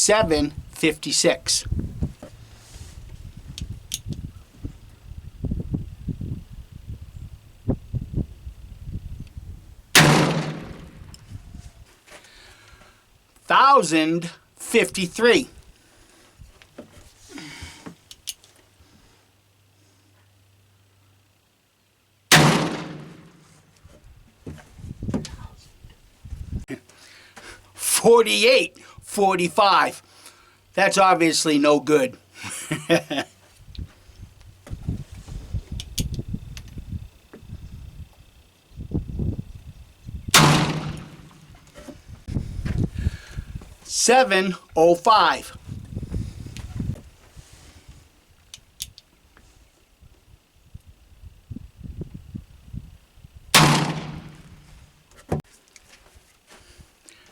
756. $1,053. $48.45. That's obviously no good. $7.05.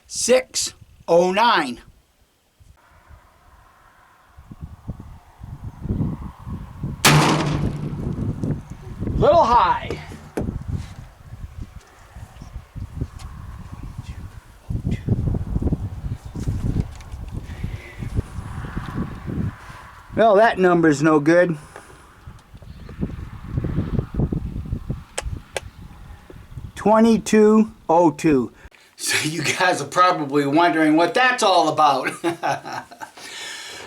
$6.09. Little high. Well, that number's no good. $22.02. So you guys are probably wondering what that's all about.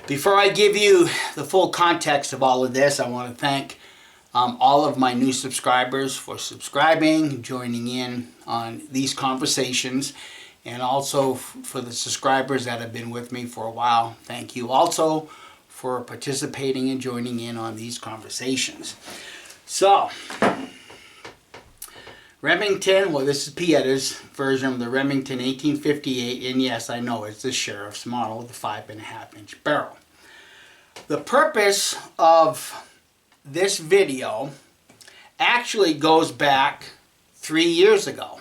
Before I give you the full context of all of this, I want to thank all of my new subscribers for subscribing, joining in on these conversations, and also for the subscribers that have been with me for a while. Thank you also for participating and joining in on these conversations. So, Remington, well, this is Pieta's version of the Remington 1858, and yes, I know it's the Sheriff's model, the 5.5-inch barrel. The purpose of this video actually goes back 3 years ago.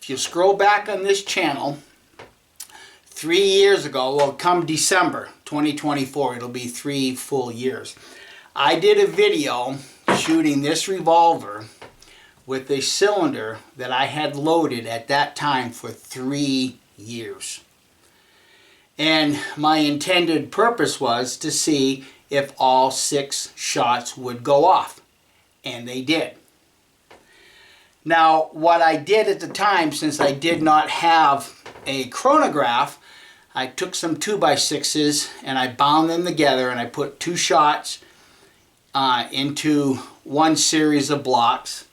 If you scroll back on this channel, 3 years ago, well, come December 2024, it'll be 3 full years. I did a video shooting this revolver with a cylinder that I had loaded at that time for 3 years. And my intended purpose was to see if all 6 shots would go off. And they did. Now, what I did at the time, since I did not have a chronograph, I took some 2x6s and I bound them together, and I put 2 shots into one series of blocks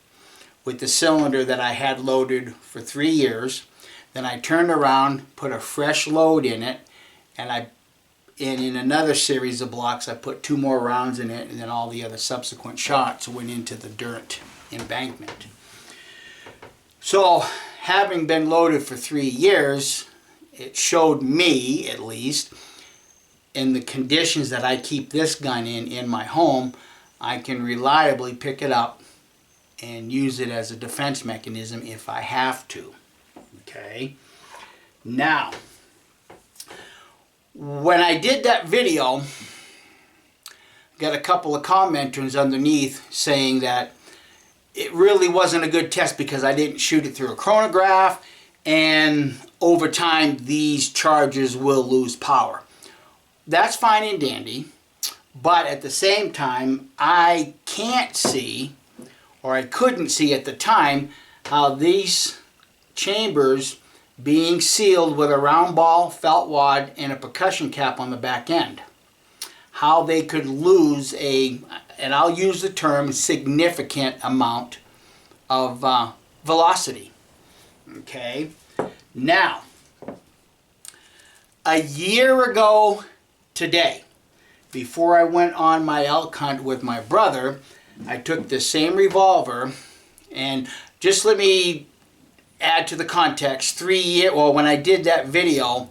with the cylinder that I had loaded for 3 years. Then I turned around, put a fresh load in it, and in another series of blocks I put 2 more rounds in it, and then all the other subsequent shots went into the dirt embankment. So, having been loaded for 3 years, it showed me, at least, in the conditions that I keep this gun in my home, I can reliably pick it up and use it as a defense mechanism if I have to. Okay? Now, when I did that video, got a couple of commenters underneath saying that it really wasn't a good test because I didn't shoot it through a chronograph, and over time these charges will lose power. That's fine and dandy, but at the same time I can't see, or I couldn't see at the time, how these chambers being sealed with a round ball, felt wad, and a percussion cap on the back end, how they could lose a, and I'll use the term, significant amount of velocity. Okay? Now, a year ago today, before I went on my elk hunt with my brother, I took the same revolver, and just let me add to the context. When I did that video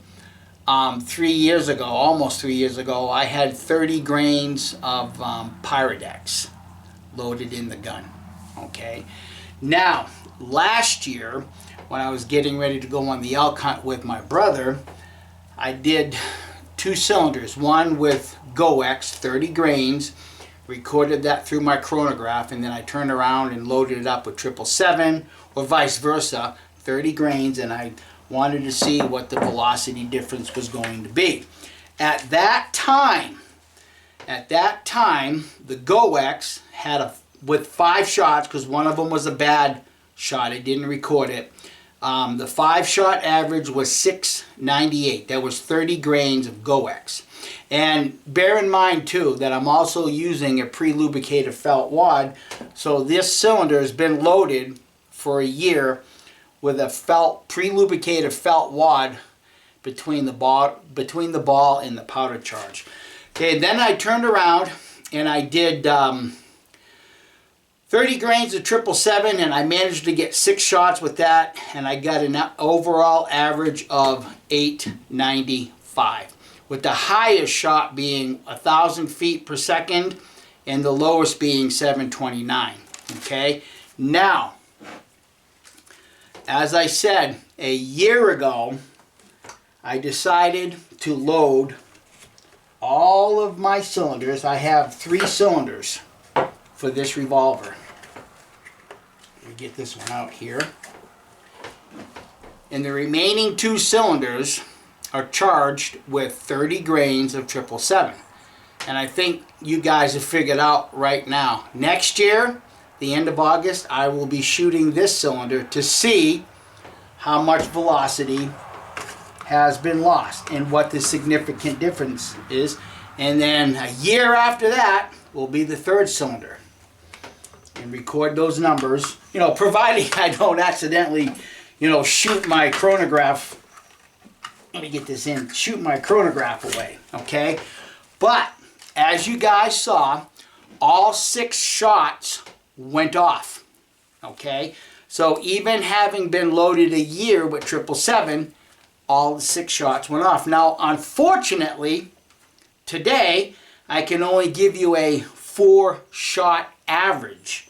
3 years ago, almost 3 years ago, I had 30 grains of Pyrodex loaded in the gun. Okay. Now, last year, when I was getting ready to go on the elk hunt with my brother, I did 2 cylinders, one with GoX 30 grains, recorded that through my chronograph, and then I turned around and loaded it up with 777, or vice versa, 30 grains, and I Wanted to see what the velocity difference was going to be. At that time, the GoX had with 5 shots, because one of them was a bad shot, I didn't record it. The 5-shot average was 698. That was 30 grains of GoX. And bear in mind too that I'm also using a pre-lubricated felt wad. So this cylinder has been loaded for a year with a pre-lubricated felt wad between the ball and the powder charge. Okay, then I turned around and I did 30 grains of 777, and I managed to get 6 shots with that, and I got an overall average of 895, with the highest shot being 1,000 feet per second and the lowest being 729. Okay, now, as I said, a year ago, I decided to load all of my cylinders. I have 3 cylinders for this revolver. Let me get this one out here. And the remaining 2 cylinders are charged with 30 grains of 777. And I think you guys have figured out right now. Next year, the end of August, I will be shooting this cylinder to see how much velocity has been lost and what the significant difference is. And then a year after that will be the 3rd cylinder. And record those numbers, you know, providing I don't accidentally, you know, shoot my chronograph. Let me get this in. Shoot my chronograph away, okay? But as you guys saw, all 6 shots went off, okay? So even having been loaded a year with 777, all the 6 shots went off. Now, unfortunately, today I can only give you a 4-shot average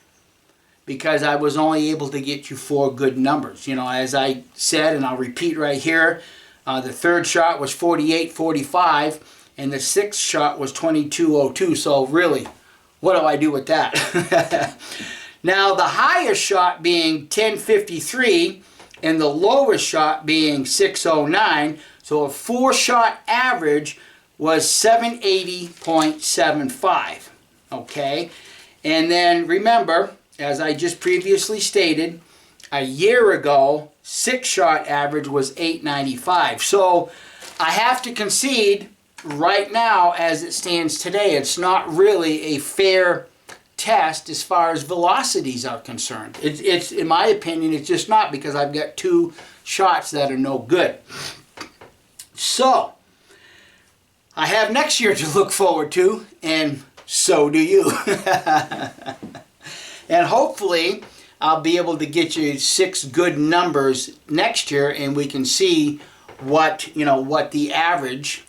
because I was only able to get you 4 good numbers. You know, as I said, and I'll repeat right here, the 3rd shot was 48.45 and the 6th shot was 22.02. So really, what do I do with that? Now, the highest shot being 10.53 and the lowest shot being 6.09. So a 4-shot average was 780.75. Okay, and then remember, as I just previously stated, a year ago, 6-shot average was 895. So I have to concede right now, as it stands today, it's not really a fair test as far as velocities are concerned. It's in my opinion, it's just not, because I've got 2 shots that are no good. So I have next year to look forward to, and so do you. And hopefully I'll be able to get you 6 good numbers next year, and we can see what, you know, what the average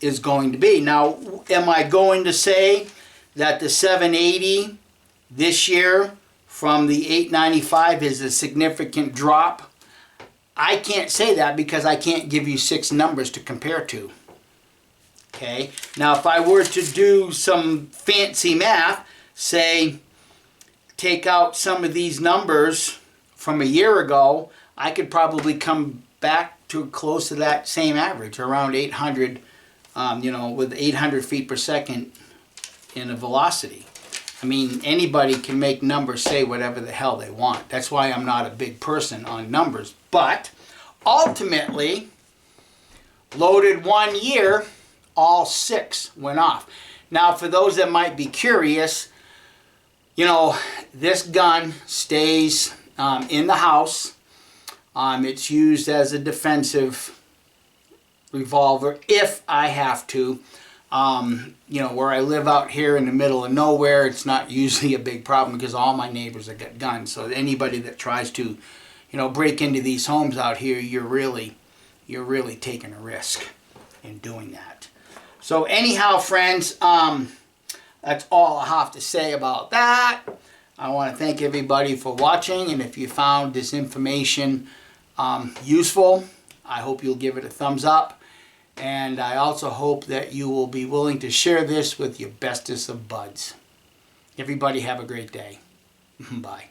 is going to be. Now, am I going to say that the 780 this year from the 895 is a significant drop? I can't say that because I can't give you 6 numbers to compare to. Okay, now if I were to do some fancy math, say take out some of these numbers from a year ago, I could probably come back to close to that same average, around 800, you know, with 800 feet per second in a velocity. I mean, anybody can make numbers say whatever the hell they want. That's why I'm not a big person on numbers. But ultimately, loaded 1 year, all 6 went off. Now, for those that might be curious, you know, this gun stays in the house. It's used as a defensive revolver if I have to. You know, where I live out here in the middle of nowhere, it's not usually a big problem because all my neighbors have got guns. So anybody that tries to, you know, break into these homes out here, you're really taking a risk in doing that. So anyhow, friends, that's all I have to say about that. I want to thank everybody for watching, and if you found this information useful, I hope you'll give it a thumbs up. And I also hope that you will be willing to share this with your bestest of buds. Everybody have a great day. Bye.